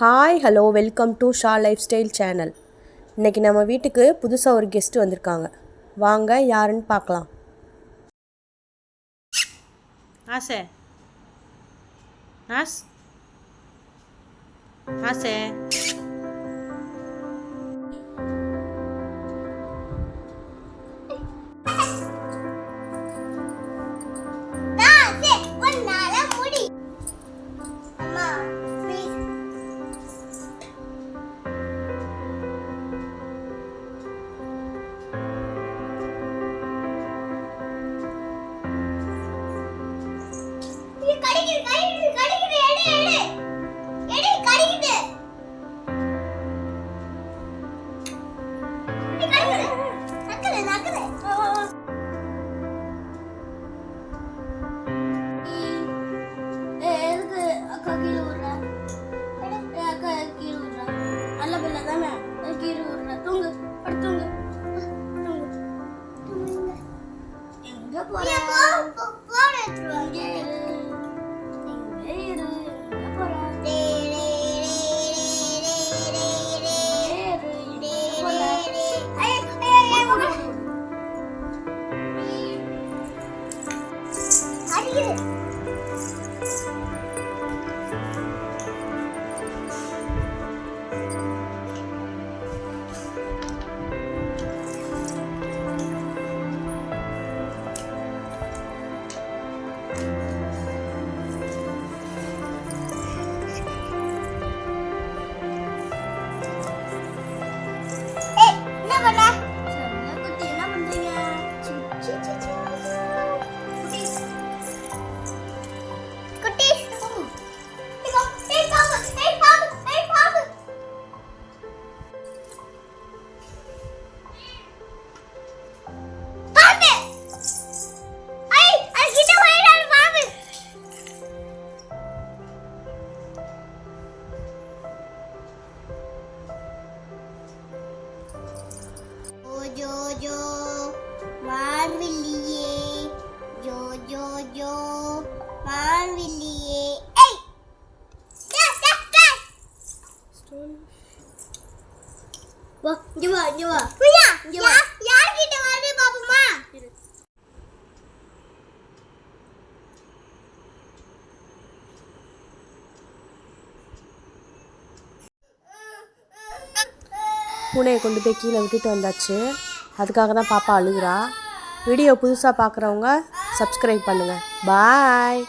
Hi hello welcome to Shah life style channel. இன்றைக்கி நம்ம வீட்டுக்கு புதுசாக ஒரு கெஸ்ட்டு வந்திருக்காங்க. வாங்க யாருன்னு பார்க்கலாம். ஆசை ஆசை ஜோ வான்வில்லியே ஜோ ஜோ ஜோ வான்வில்லியே ஏய் வா இங்க வா புரியா இங்க வா யார் கிட்ட வந்து பாப்போமா பூனையை கொண்டு போய் கீழே விட்டுட்டு வந்தாச்சு. அதுக்காக தான் பாப்பா அழுகுறா. வீடியோ புதுசாக பார்க்குறவங்க சப்ஸ்கிரைப் பண்ணுங்கள். பாய்.